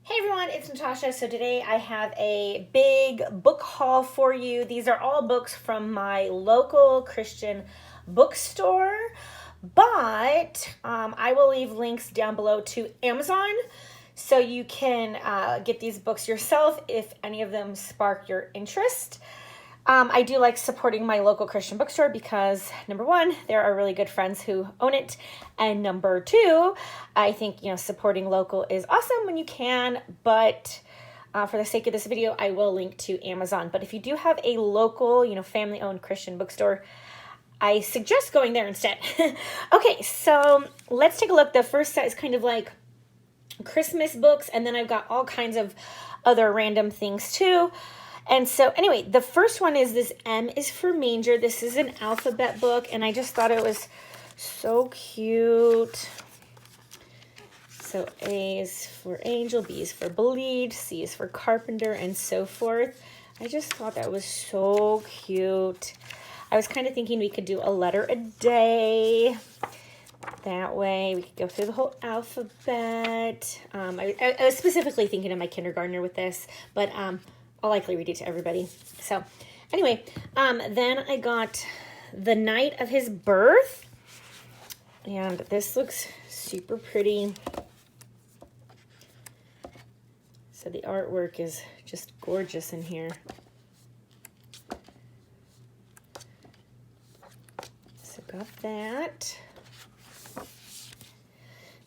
Hey everyone, it's Natasha. So today I have a big book haul for you. These are all books from my local Christian bookstore, but I will leave links down below to Amazon so you can get these books yourself if any of them spark your interest. I do like supporting my local Christian bookstore because, number one, there are really good friends who own it. And number two, I think, supporting local is awesome when you can. But for the sake of this video, I will link to Amazon. But if you do have a local, family-owned Christian bookstore, I suggest going there instead. Okay, so let's take a look. The first set is kind of like Christmas books. And then I've got all kinds of other random things too. And so anyway, the first one is this M is for Manger. This is an alphabet book, and I just thought it was so cute. So A is for angel, B is for believed, C is for carpenter, and so forth. I just thought that was so cute. I was kind of thinking we could do a letter a day. That way we could go through the whole alphabet. I was specifically thinking of my kindergartner with this, but I'll likely read it to everybody. So anyway, then I got the night of his birth. And this looks super pretty. So the artwork is just gorgeous in here. So got that.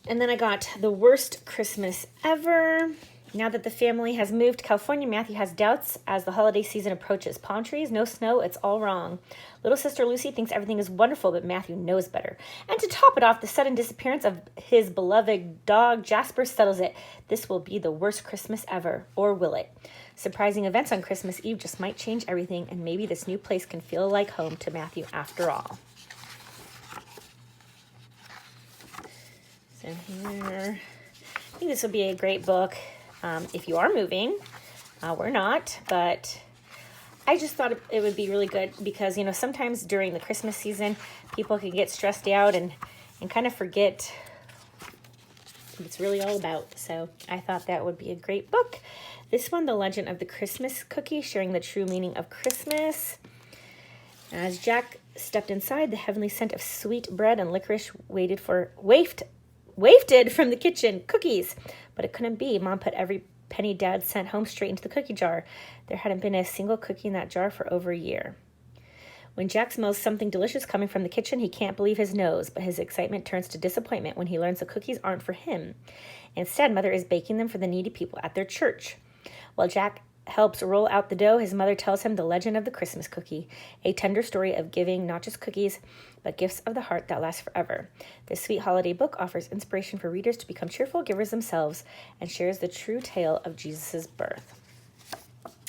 And then I got The Worst Christmas Ever. Now that the family has moved to California, Matthew has doubts as the holiday season approaches. Palm trees, no snow, it's all wrong. Little sister Lucy thinks everything is wonderful, but Matthew knows better. And to top it off, the sudden disappearance of his beloved dog, Jasper, settles it. This will be the worst Christmas ever, or will it? Surprising events on Christmas Eve just might change everything, and maybe this new place can feel like home to Matthew after all. So here, I think this would be a great book. If you are moving, we're not, but I just thought it would be really good because, sometimes during the Christmas season, people can get stressed out and kind of forget what it's really all about. So I thought that would be a great book. This one, The Legend of the Christmas Cookie, sharing the true meaning of Christmas. As Jack stepped inside, the heavenly scent of sweet bread and licorice wafted from the kitchen. Cookies. But it couldn't be. Mom put every penny Dad sent home straight into the cookie jar. There hadn't been a single cookie in that jar for over a year. When Jack smells something delicious coming from the kitchen, he can't believe his nose, but his excitement turns to disappointment when he learns the cookies aren't for him. Instead, Mother is baking them for the needy people at their church. While Jack helps roll out the dough, his mother tells him the legend of the Christmas cookie, a tender story of giving not just cookies, but gifts of the heart that last forever. This sweet holiday book offers inspiration for readers to become cheerful givers themselves and shares the true tale of Jesus' birth.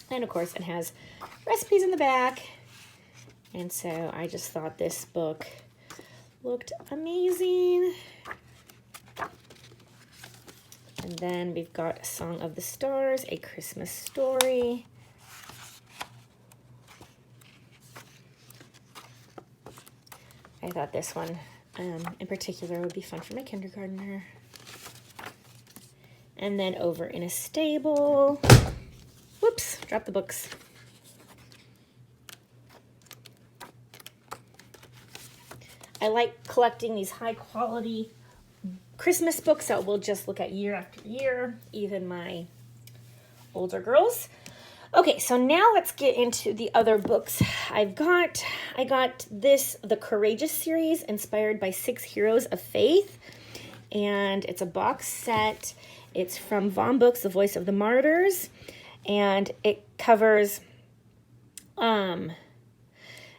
And of course, it has recipes in the back. And so I just thought this book looked amazing. And then we've got Song of the Stars, A Christmas Story. I thought this one in particular would be fun for my kindergartner. And then Over in a Stable. Whoops, dropped the books. I like collecting these high quality Christmas books that we'll just look at year after year, even my older girls. Okay, so now let's get into the other books I got this, the Courageous series, inspired by 6 heroes of faith, and it's a box set. It's from Vaughan Books, The Voice of the Martyrs, and it covers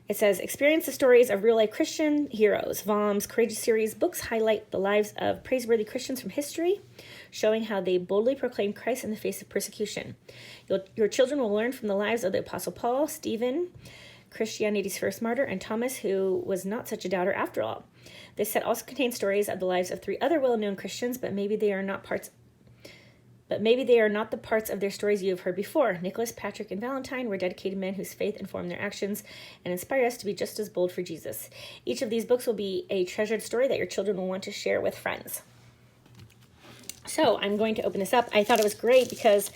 it says, experience the stories of real-life Christian heroes. Vaughan's Courageous series books highlight the lives of praiseworthy Christians from history, showing how they boldly proclaimed Christ in the face of persecution. Your children will learn from the lives of the Apostle Paul, Stephen, Christianity's first martyr, and Thomas, who was not such a doubter after all. This set also contains stories of the lives of 3 other well-known Christians, but maybe they are not the parts of their stories you have heard before. Nicholas, Patrick, and Valentine were dedicated men whose faith informed their actions and inspired us to be just as bold for Jesus. Each of these books will be a treasured story that your children will want to share with friends. So I'm going to open this up. I thought it was great because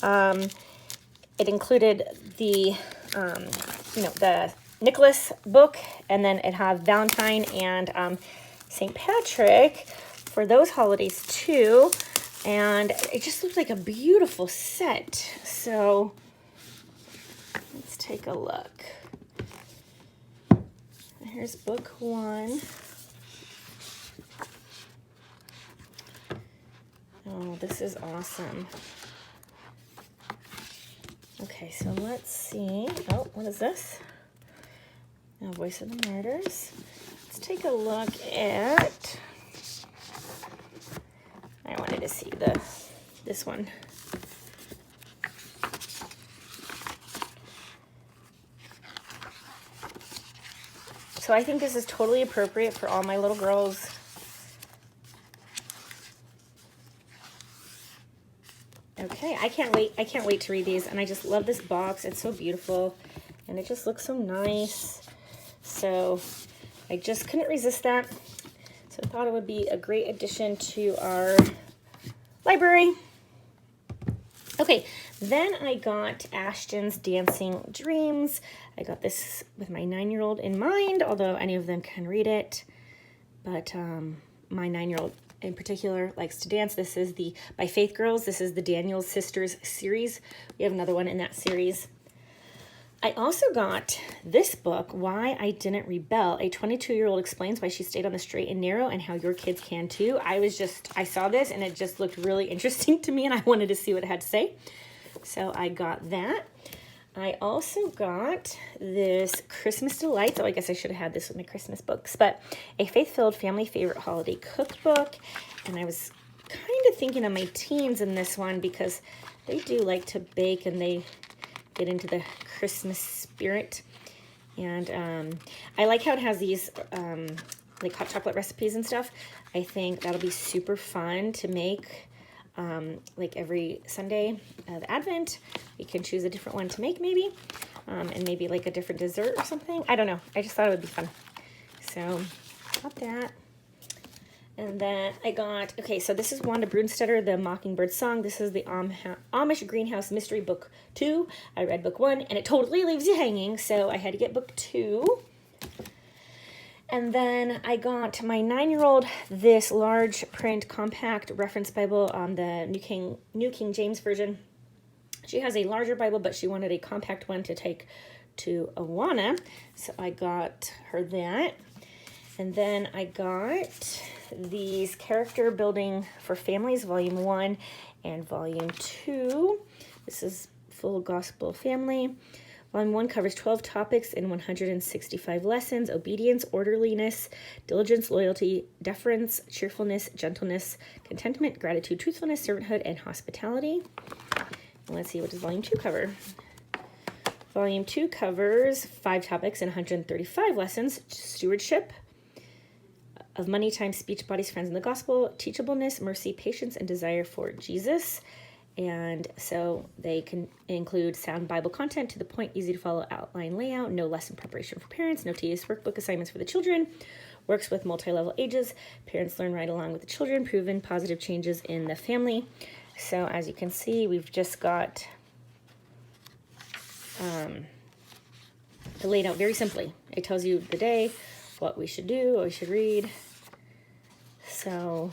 it included the, the Nicholas book, and then it had Valentine and St. Patrick for those holidays too. And it just looked like a beautiful set. So let's take a look. Here's book 1. Oh, this is awesome. Okay, so let's see. Oh, what is this? Oh, Voice of the Martyrs. Let's take a look at... I wanted to see this one. So I think this is totally appropriate for all my little girls. Okay, I can't wait. I can't wait to read these, and I just love this box. It's so beautiful, and it just looks so nice. So I just couldn't resist that. So I thought it would be a great addition to our library. Okay, then I got Ashtons Dancing Dreams. I got this with my 9-year-old in mind, although any of them can read it. But my 9-year-old in particular likes to dance. This is by Faith Girls. This is the Daniels Sisters series. We have another one in that series. I also got this book, Why I Didn't Rebel. A 22-year-old explains why she stayed on the straight and narrow and how your kids can too. I saw this and it just looked really interesting to me, and I wanted to see what it had to say. So I got that. I also got this Christmas Delights. Oh, I guess I should have had this with my Christmas books, but a faith-filled family favorite holiday cookbook. And I was kind of thinking of my teens in this one because they do like to bake and they get into the Christmas spirit. And I like how it has these like hot chocolate recipes and stuff. I think that'll be super fun to make like every Sunday of Advent. We can choose a different one to make maybe, and maybe like a different dessert or something. I don't know. I just thought it would be fun. So got that. And then I got, okay, so this is Wanda Brunstetter, the Mockingbird Song. This is the Amish Greenhouse Mystery Book 2. I read book 1, and it totally leaves you hanging, so I had to get book 2. And then I got my 9-year-old this large print compact reference Bible on the New King James Version. She has a larger Bible, but she wanted a compact one to take to Awana, so I got her that. And then I got these Character Building for Families, Volume 1 and Volume 2. This is Full Gospel Family. Volume 1 covers 12 topics in 165 lessons: obedience, orderliness, diligence, loyalty, deference, cheerfulness, gentleness, contentment, gratitude, truthfulness, servanthood, and hospitality. And let's see, what does Volume 2 cover? Volume 2 covers 5 topics in 135 lessons: stewardship of money, time, speech, bodies, friends, and the gospel, teachableness, mercy, patience, and desire for Jesus. And so they can include sound Bible content, to the point, easy to follow outline layout, no lesson preparation for parents, no tedious workbook assignments for the children, works with multi-level ages, parents learn right along with the children, proven positive changes in the family. So as you can see, we've just got laid out very simply. It tells you the day, what we should do, what we should read. So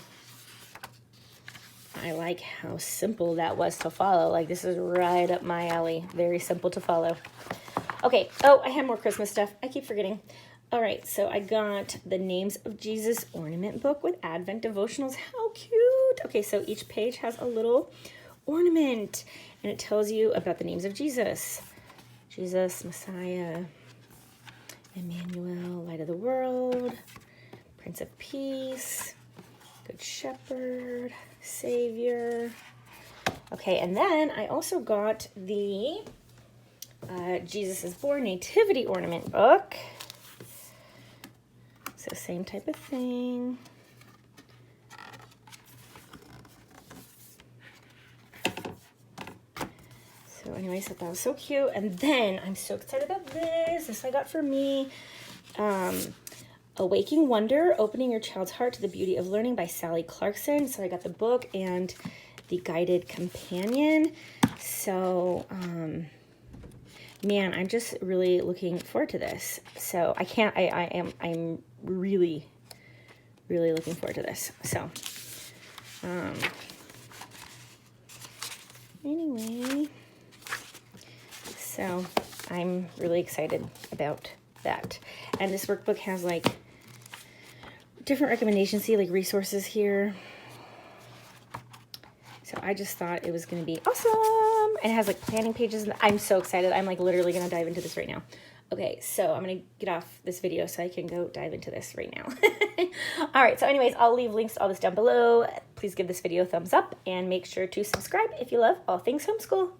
I like how simple that was to follow. Like, this is right up my alley. Very simple to follow. Okay. Oh, I have more Christmas stuff. I keep forgetting. All right. So I got the Names of Jesus ornament book with Advent devotionals. How cute. Okay. So each page has a little ornament, and it tells you about the names of Jesus. Jesus, Messiah, Emmanuel, Light of the World, Prince of Peace, Good Shepherd, Savior. Okay, and then I also got the Jesus is Born Nativity ornament book. So same type of thing. So anyways, I thought that was so cute. And then I'm so excited about this. This I got for me. Awaking Wonder, Opening Your Child's Heart to the Beauty of Learning by Sally Clarkson. So I got the book and the guided companion. So, man, I'm just really looking forward to this. So I'm really, really looking forward to this. So, anyway, so I'm really excited about that. And this workbook has like different recommendations, see like resources here. So I just thought it was going to be awesome. And it has like planning pages. And I'm so excited. I'm like literally going to dive into this right now. Okay, so I'm going to get off this video so I can go dive into this right now. All right, so anyways, I'll leave links to all this down below. Please give this video a thumbs up and make sure to subscribe if you love all things homeschool.